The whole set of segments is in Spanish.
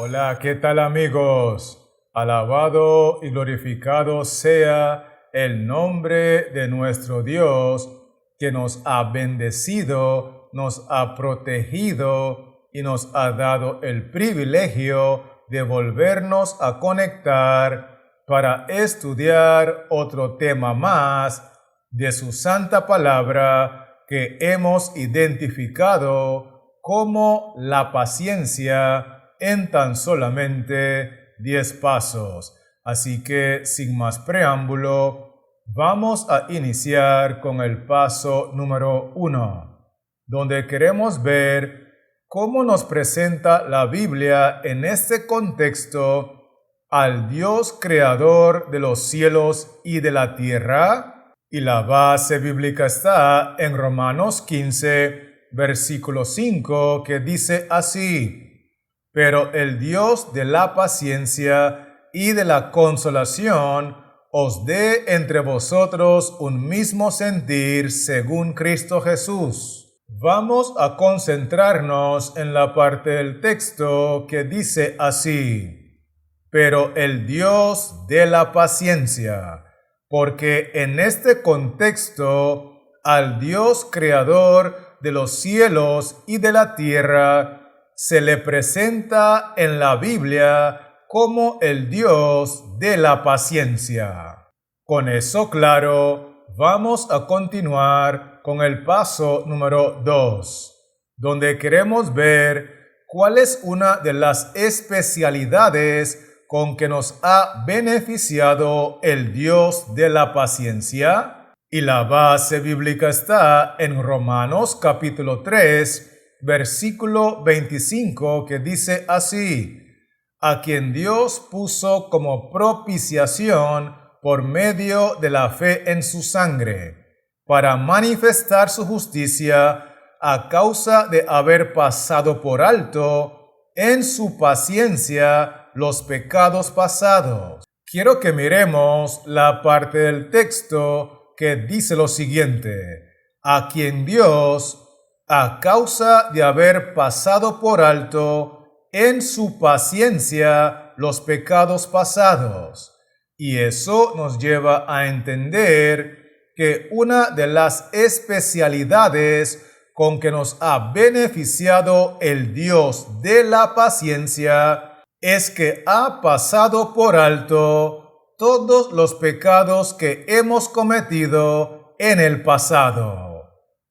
Hola, ¿qué tal amigos? Alabado y glorificado sea el nombre de nuestro Dios, que nos ha bendecido, nos ha protegido y nos ha dado el privilegio de volvernos a conectar para estudiar otro tema más de su santa palabra que hemos identificado como la paciencia en tan solamente 10 pasos. Así que, sin más preámbulo, vamos a iniciar con el paso número 1, donde queremos ver cómo nos presenta la Biblia en este contexto al Dios creador de los cielos y de la tierra. Y la base bíblica está en Romanos 15, versículo 5, que dice así: pero el Dios de la paciencia y de la consolación os dé entre vosotros un mismo sentir según Cristo Jesús. Vamos a concentrarnos en la parte del texto que dice así: pero el Dios de la paciencia, porque en este contexto al Dios creador de los cielos y de la tierra se le presenta en la Biblia como el Dios de la paciencia. Con eso claro, vamos a continuar con el paso número 2, donde queremos ver cuál es una de las especialidades con que nos ha beneficiado el Dios de la paciencia. Y la base bíblica está en Romanos capítulo 3, versículo 25, que dice así: a quien Dios puso como propiciación por medio de la fe en su sangre, para manifestar su justicia a causa de haber pasado por alto en su paciencia los pecados pasados. Quiero que miremos la parte del texto que dice lo siguiente: a quien Dios, a causa de haber pasado por alto en su paciencia los pecados pasados. Y eso nos lleva a entender que una de las especialidades con que nos ha beneficiado el Dios de la paciencia es que ha pasado por alto todos los pecados que hemos cometido en el pasado.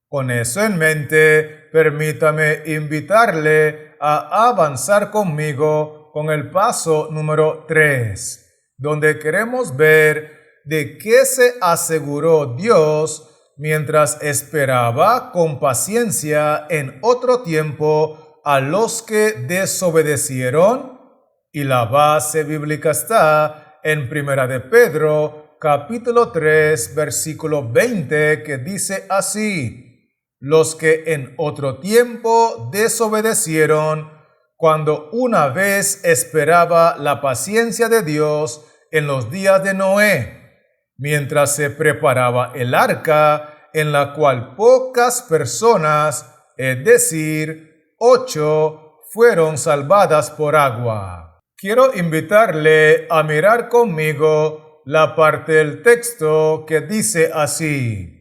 Con eso en mente, permítame invitarle a avanzar conmigo con el paso número 3, donde queremos ver de qué se aseguró Dios mientras esperaba con paciencia en otro tiempo a los que desobedecieron. Y la base bíblica está en Primera de Pedro, capítulo 3, versículo 20, que dice así: los que en otro tiempo desobedecieron, cuando una vez esperaba la paciencia de Dios en los días de Noé, mientras se preparaba el arca, en la cual pocas personas, es decir, 8, fueron salvadas por agua. Quiero invitarle a mirar conmigo la parte del texto que dice así: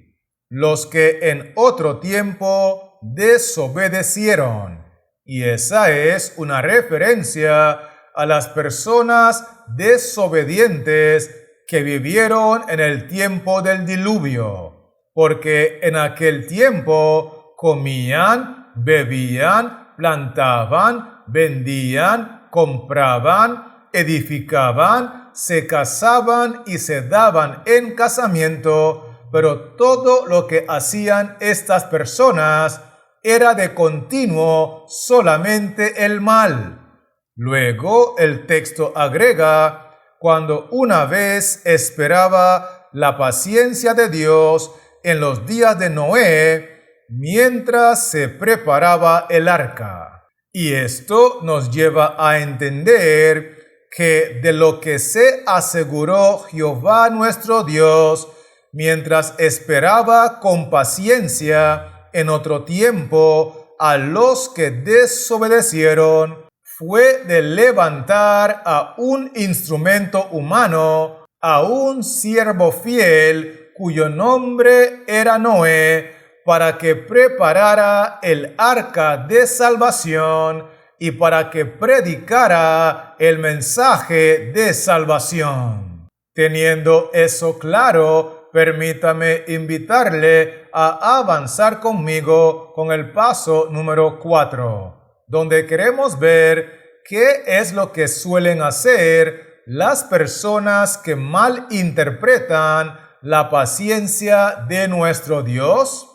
los que en otro tiempo desobedecieron. Y esa es una referencia a las personas desobedientes que vivieron en el tiempo del diluvio, porque en aquel tiempo comían, bebían, plantaban, vendían, compraban, edificaban, se casaban y se daban en casamiento. Pero todo lo que hacían estas personas era de continuo solamente el mal. Luego el texto agrega: cuando una vez esperaba la paciencia de Dios en los días de Noé, mientras se preparaba el arca. Y esto nos lleva a entender que de lo que se aseguró Jehová nuestro Dios mientras esperaba con paciencia en otro tiempo a los que desobedecieron, fue de levantar a un instrumento humano, a un siervo fiel, cuyo nombre era Noé, para que preparara el arca de salvación y para que predicara el mensaje de salvación. Teniendo eso claro, permítame invitarle a avanzar conmigo con el paso número 4, donde queremos ver qué es lo que suelen hacer las personas que malinterpretan la paciencia de nuestro Dios.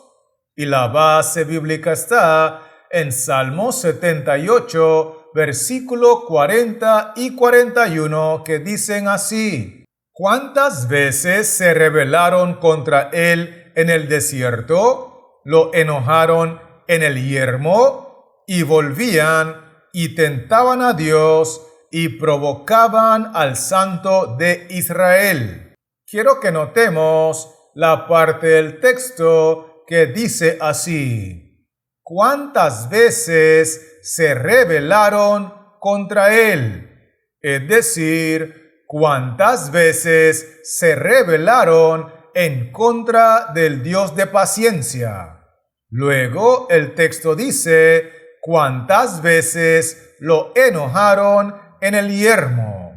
Y la base bíblica está en Salmo 78, versículo 40 y 41, que dicen así: ¿Cuántas veces se rebelaron contra él en el desierto? Lo enojaron en el yermo y volvían y tentaban a Dios y provocaban al Santo de Israel. Quiero que notemos la parte del texto que dice así: ¿cuántas veces se rebelaron contra él? Es decir, ¿cuántas veces se rebelaron en contra del Dios de paciencia? Luego el texto dice: ¿cuántas veces lo enojaron en el yermo?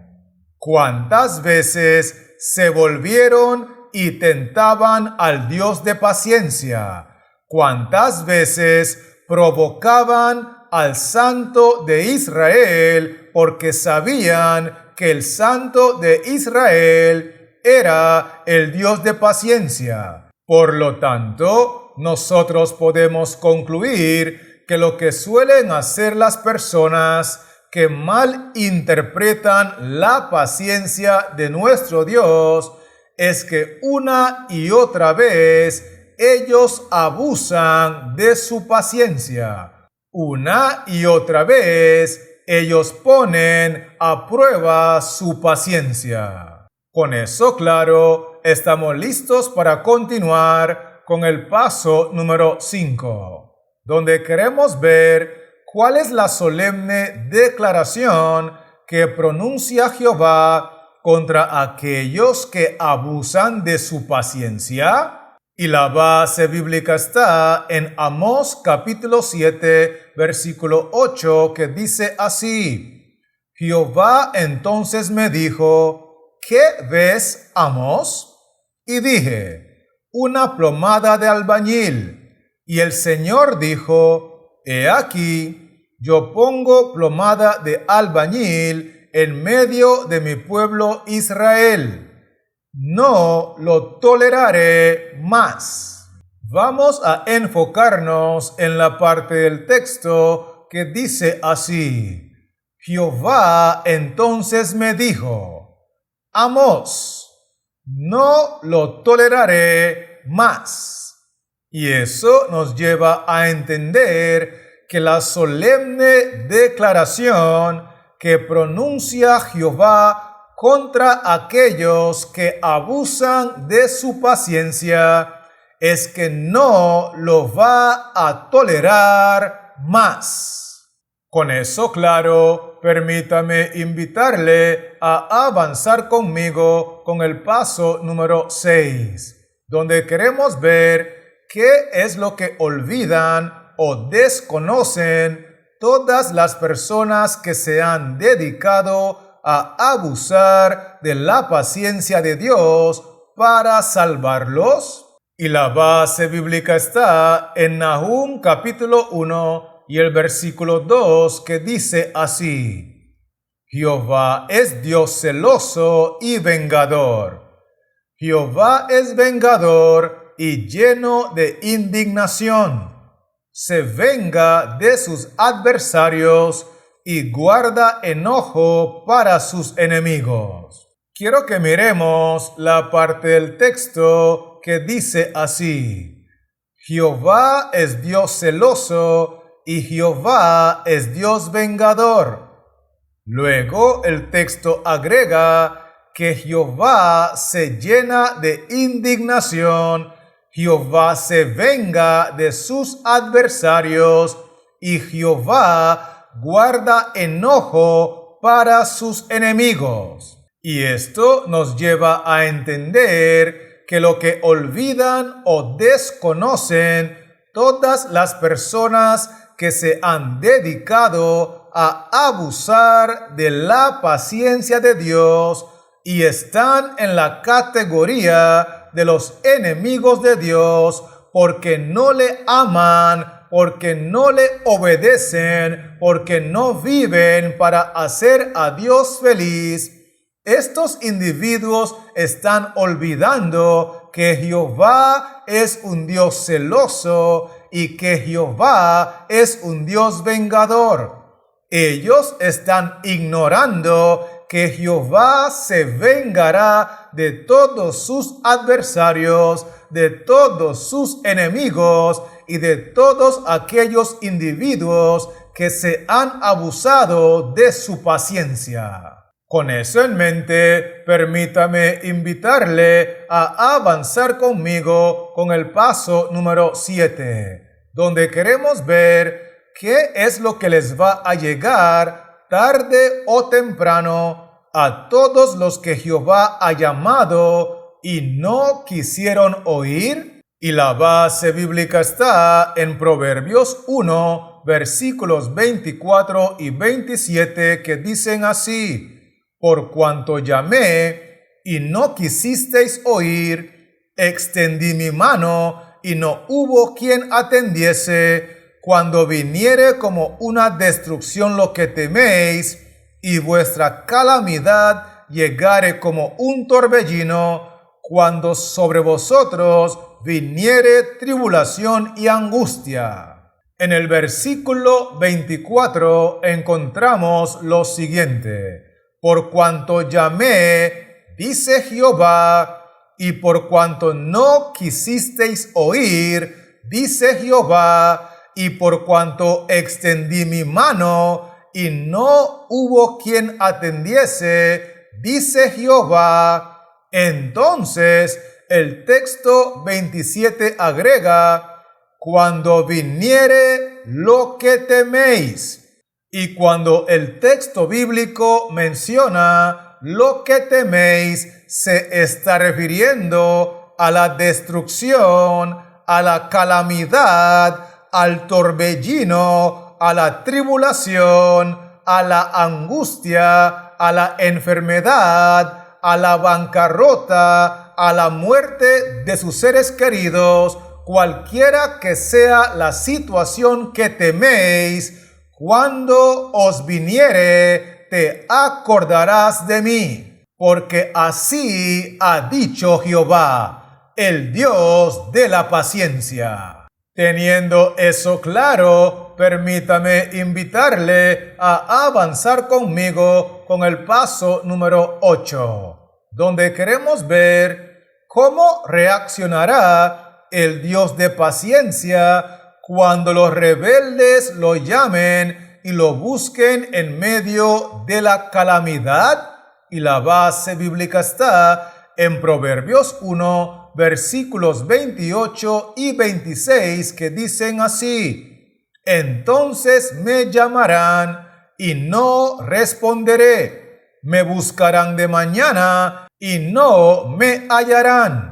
¿Cuántas veces se volvieron y tentaban al Dios de paciencia? ¿Cuántas veces provocaban al Santo de Israel porque sabían que el Santo de Israel era el Dios de paciencia? Por lo tanto, nosotros podemos concluir que lo que suelen hacer las personas que malinterpretan la paciencia de nuestro Dios es que una y otra vez ellos abusan de su paciencia. Una y otra vez ellos ponen a prueba su paciencia. Con eso claro, estamos listos para continuar con el paso número 5, donde queremos ver cuál es la solemne declaración que pronuncia Jehová contra aquellos que abusan de su paciencia. Y la base bíblica está en Amós capítulo 7, versículo 8, que dice así: Jehová entonces me dijo, ¿qué ves, Amós? Y dije, una plomada de albañil. Y el Señor dijo, he aquí, yo pongo plomada de albañil en medio de mi pueblo Israel. No lo toleraré más. Vamos a enfocarnos en la parte del texto que dice así: Jehová entonces me dijo, Amós, no lo toleraré más. Y eso nos lleva a entender que la solemne declaración que pronuncia Jehová contra aquellos que abusan de su paciencia es que no lo va a tolerar más. Con eso claro, permítame invitarle a avanzar conmigo con el paso número 6, donde queremos ver qué es lo que olvidan o desconocen todas las personas que se han dedicado a abusar de la paciencia de Dios para salvarlos. Y la base bíblica está en Nahum capítulo 1 y el versículo 2, que dice así: Jehová es Dios celoso y vengador. Jehová es vengador y lleno de indignación. Se venga de sus adversarios y guarda enojo para sus enemigos. Quiero que miremos la parte del texto que dice así: Jehová es Dios celoso y Jehová es Dios vengador. Luego el texto agrega que Jehová se llena de indignación, Jehová se venga de sus adversarios y Jehová guarda enojo para sus enemigos. Y esto nos lleva a entender que lo que olvidan o desconocen todas las personas que se han dedicado a abusar de la paciencia de Dios y están en la categoría de los enemigos de Dios porque no le aman, porque no le obedecen, porque no viven para hacer a Dios feliz. Estos individuos están olvidando que Jehová es un Dios celoso y que Jehová es un Dios vengador. Ellos están ignorando que Jehová se vengará de todos sus adversarios, de todos sus enemigos y de todos aquellos individuos que se han abusado de su paciencia. Con eso en mente, permítame invitarle a avanzar conmigo con el paso número 7, donde queremos ver qué es lo que les va a llegar tarde o temprano a todos los que Jehová ha llamado y no quisieron oír. Y la base bíblica está en Proverbios 1, versículos 24 y 27, que dicen así: por cuanto llamé y no quisisteis oír, extendí mi mano y no hubo quien atendiese. Cuando viniere como una destrucción lo que teméis, y vuestra calamidad llegare como un torbellino, cuando sobre vosotros viniere tribulación y angustia. En el versículo 24 encontramos lo siguiente: por cuanto llamé, dice Jehová, y por cuanto no quisisteis oír, dice Jehová, y por cuanto extendí mi mano, y no hubo quien atendiese, dice Jehová. Entonces el texto 27 agrega: cuando viniere lo que teméis. Y cuando el texto bíblico menciona lo que teméis, se está refiriendo a la destrucción, a la calamidad, al torbellino, a la tribulación, a la angustia, a la enfermedad, a la bancarrota, a la muerte de sus seres queridos, cualquiera que sea la situación que teméis. Cuando os viniere, te acordarás de mí, porque así ha dicho Jehová, el Dios de la paciencia. Teniendo eso claro, permítame invitarle a avanzar conmigo con el paso número 8, donde queremos ver cómo reaccionará el Dios de paciencia cuando los rebeldes lo llamen y lo busquen en medio de la calamidad. Y la base bíblica está en Proverbios 1, versículos 28 y 26, que dicen así: entonces me llamarán y no responderé, me buscarán de mañana y no me hallarán.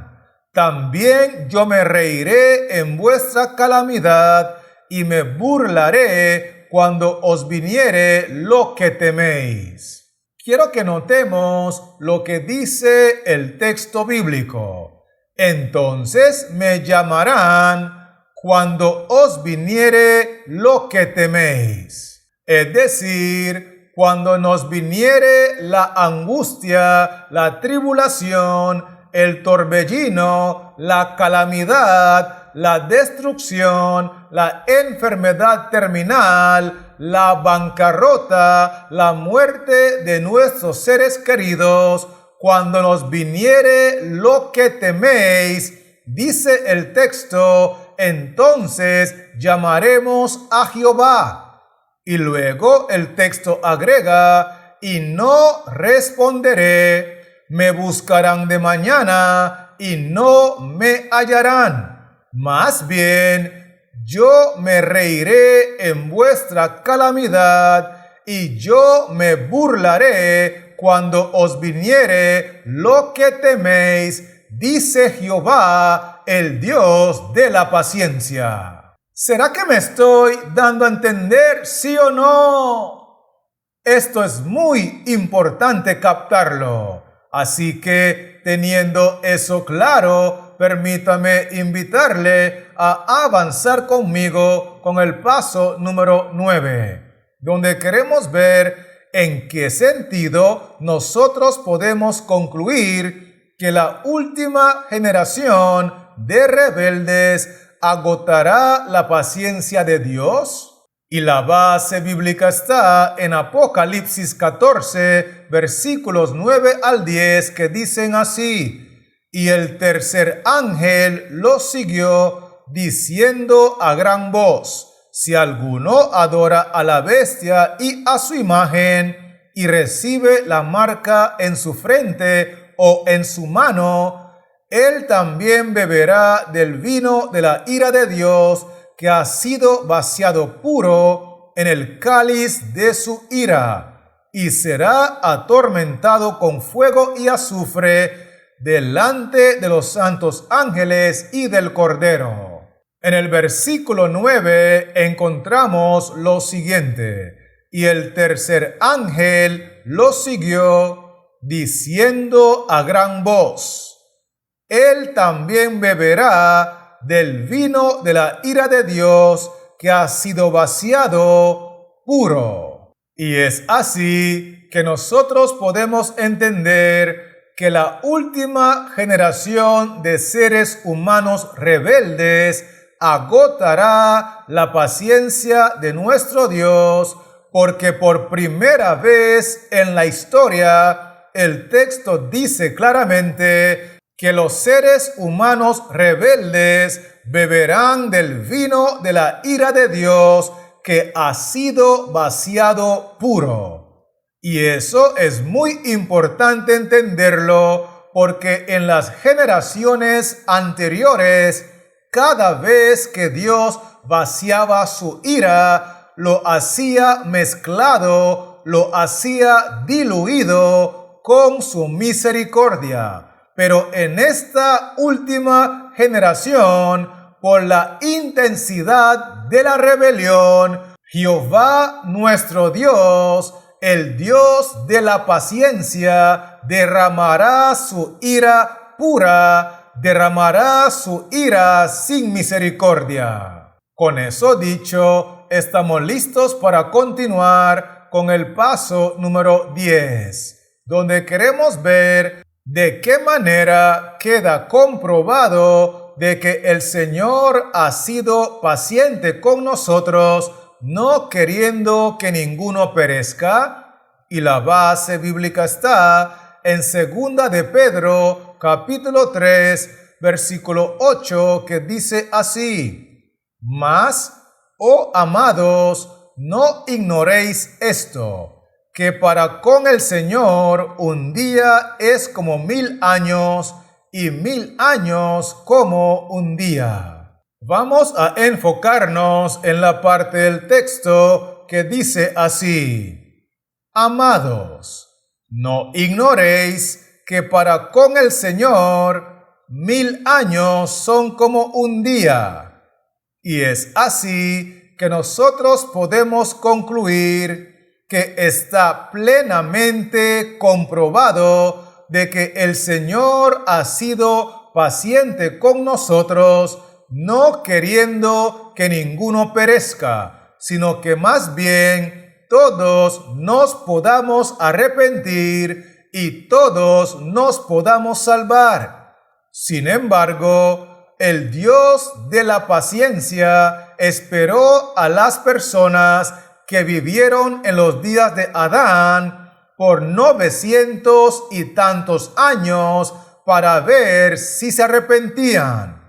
También yo me reiré en vuestra calamidad y me burlaré cuando os viniere lo que teméis. Quiero que notemos lo que dice el texto bíblico. Entonces me llamarán cuando os viniere lo que teméis. Es decir, cuando nos viniere la angustia, la tribulación, el torbellino, la calamidad, la destrucción, la enfermedad terminal, la bancarrota, la muerte de nuestros seres queridos, cuando nos viniere lo que teméis, dice el texto, entonces llamaremos a Jehová. Y luego el texto agrega: y no responderé. Me buscarán de mañana y no me hallarán. Más bien, yo me reiré en vuestra calamidad, y yo me burlaré cuando os viniere lo que teméis, dice Jehová, el Dios de la paciencia. ¿Será que me estoy dando a entender, sí o no? Esto es muy importante captarlo. Así que, teniendo eso claro, permítame invitarle a avanzar conmigo con el paso número 9, donde queremos ver en qué sentido nosotros podemos concluir que la última generación de rebeldes agotará la paciencia de Dios. Y la base bíblica está en Apocalipsis 14, versículos 9 al 10, que dicen así: y el tercer ángel lo siguió, diciendo a gran voz: si alguno adora a la bestia y a su imagen, y recibe la marca en su frente o en su mano, él también beberá del vino de la ira de Dios, que ha sido vaciado puro en el cáliz de su ira, y será atormentado con fuego y azufre delante de los santos ángeles y del Cordero. En el versículo 9 encontramos lo siguiente: y el tercer ángel lo siguió, diciendo a gran voz: él también beberá del vino de la ira de Dios, que ha sido vaciado puro. Y es así que nosotros podemos entender que la última generación de seres humanos rebeldes agotará la paciencia de nuestro Dios, porque por primera vez en la historia el texto dice claramente que los seres humanos rebeldes beberán del vino de la ira de Dios, que ha sido vaciado puro. Y eso es muy importante entenderlo, porque en las generaciones anteriores, cada vez que Dios vaciaba su ira, lo hacía mezclado, lo hacía diluido con su misericordia. Pero en esta última generación, por la intensidad de la rebelión, Jehová nuestro Dios, el Dios de la paciencia, derramará su ira pura, derramará su ira sin misericordia. Con eso dicho, estamos listos para continuar con el paso número 10, donde queremos ver de qué manera queda comprobado de que el Señor ha sido paciente con nosotros, no queriendo que ninguno perezca. Y la base bíblica está en 2 de Pedro, capítulo 3, versículo 8, que dice así: mas, oh amados, no ignoréis esto, que para con el Señor un día es como 1000 años, y 1000 años como un día. Vamos a enfocarnos en la parte del texto que dice así: amados, no ignoréis que para con el Señor 1000 años son como un día. Y es así que nosotros podemos concluir que está plenamente comprobado de que el Señor ha sido paciente con nosotros, no queriendo que ninguno perezca, sino que más bien todos nos podamos arrepentir y todos nos podamos salvar. Sin embargo, el Dios de la paciencia esperó a las personas que vivieron en los días de Adán por 900 y tantos años para ver si se arrepentían.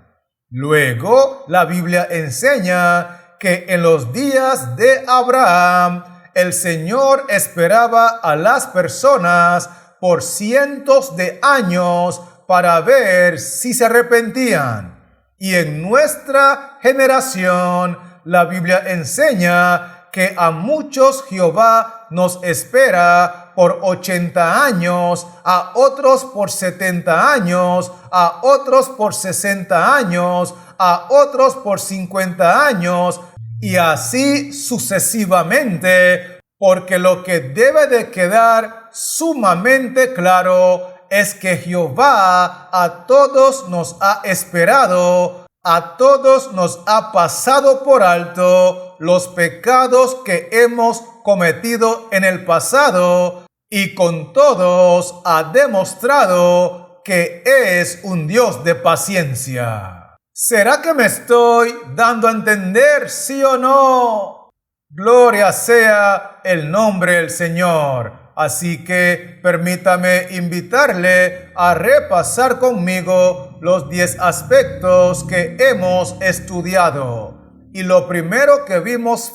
Luego, la Biblia enseña que en los días de Abraham, el Señor esperaba a las personas por cientos de años para ver si se arrepentían. Y en nuestra generación. La Biblia enseña que a muchos Jehová nos espera por 80 años, a otros por 70 años, a otros por 60 años, a otros por 50 años, y así sucesivamente, porque lo que debe de quedar sumamente claro es que Jehová a todos nos ha esperado, a todos nos ha pasado por alto los pecados que hemos cometido en el pasado, y con todos ha demostrado que es un Dios de paciencia. ¿Será que me estoy dando a entender, sí o no? Gloria sea el nombre del Señor. Así que permítame invitarle a repasar conmigo los 10 aspectos que hemos estudiado. Y lo primero que vimos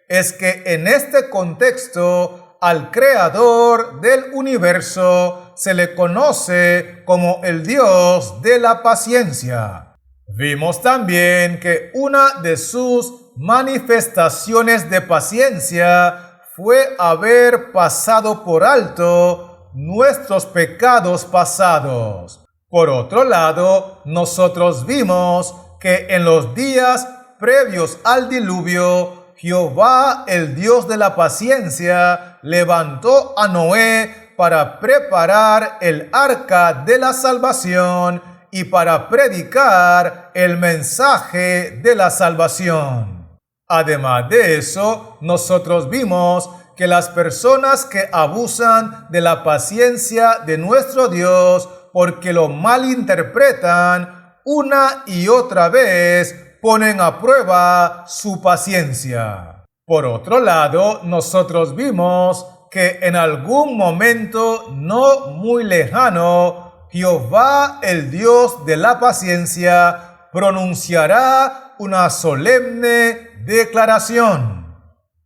es que en este contexto al Creador del universo se le conoce como el Dios de la paciencia. Vimos también que una de sus manifestaciones de paciencia fue haber pasado por alto nuestros pecados pasados. Por otro lado, nosotros vimos que en los días previos al diluvio, Jehová, el Dios de la paciencia, levantó a Noé para preparar el arca de la salvación y para predicar el mensaje de la salvación. Además de eso, nosotros vimos que las personas que abusan de la paciencia de nuestro Dios porque lo malinterpretan, una y otra vez ponen a prueba su paciencia. Por otro lado, nosotros vimos que en algún momento no muy lejano, Jehová, el Dios de la paciencia, pronunciará una solemne declaración: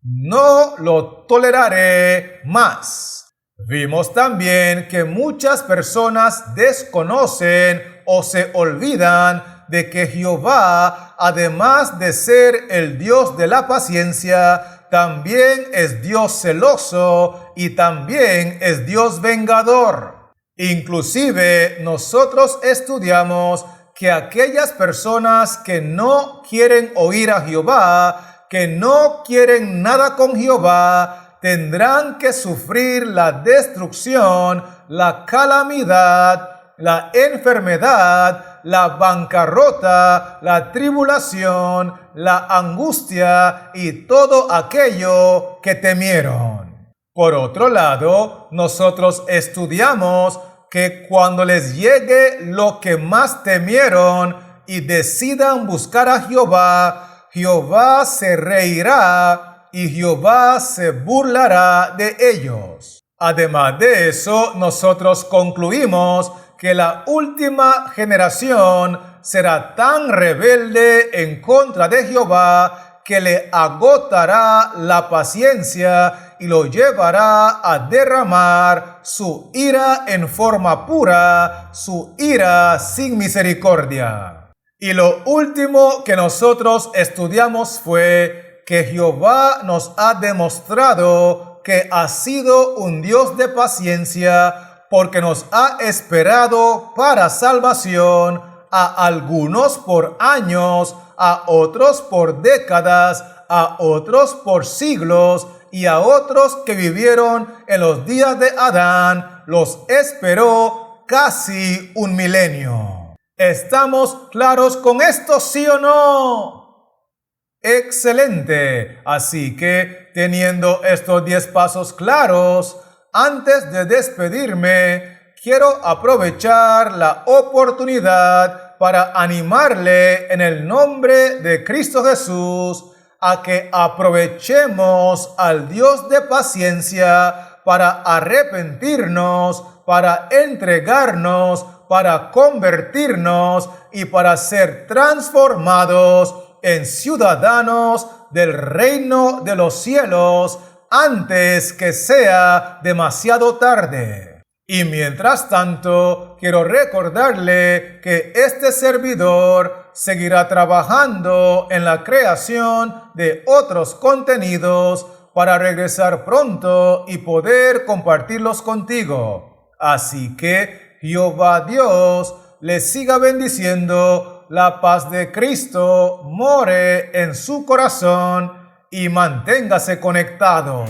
no lo toleraré más. Vimos también que muchas personas desconocen o se olvidan de que Jehová, además de ser el Dios de la paciencia, también es Dios celoso y también es Dios vengador. Inclusive nosotros estudiamos que aquellas personas que no quieren oír a Jehová, que no quieren nada con Jehová, tendrán que sufrir la destrucción, la calamidad, la enfermedad, la bancarrota, la tribulación, la angustia y todo aquello que temieron. Por otro lado, nosotros estudiamos que cuando les llegue lo que más temieron y decidan buscar a Jehová, Jehová se reirá y Jehová se burlará de ellos. Además de eso, nosotros concluimos que la última generación será tan rebelde en contra de Jehová que le agotará la paciencia y lo llevará a derramar su ira en forma pura, su ira sin misericordia. Y lo último que nosotros estudiamos fue que Jehová nos ha demostrado que ha sido un Dios de paciencia porque nos ha esperado para salvación, a algunos por años, a otros por décadas, a otros por siglos, y a otros que vivieron en los días de Adán, los esperó casi un milenio. ¿Estamos claros con esto, sí o no? Excelente. Así que, teniendo estos 10 pasos claros, antes de despedirme, quiero aprovechar la oportunidad para animarle en el nombre de Cristo Jesús a que aprovechemos al Dios de paciencia para arrepentirnos, para entregarnos, para convertirnos y para ser transformados en ciudadanos del reino de los cielos antes que sea demasiado tarde. Y mientras tanto, quiero recordarle que este servidor seguirá trabajando en la creación de otros contenidos para regresar pronto y poder compartirlos contigo. Así que Jehová Dios les siga bendiciendo, la paz de Cristo more en su corazón y manténgase conectado.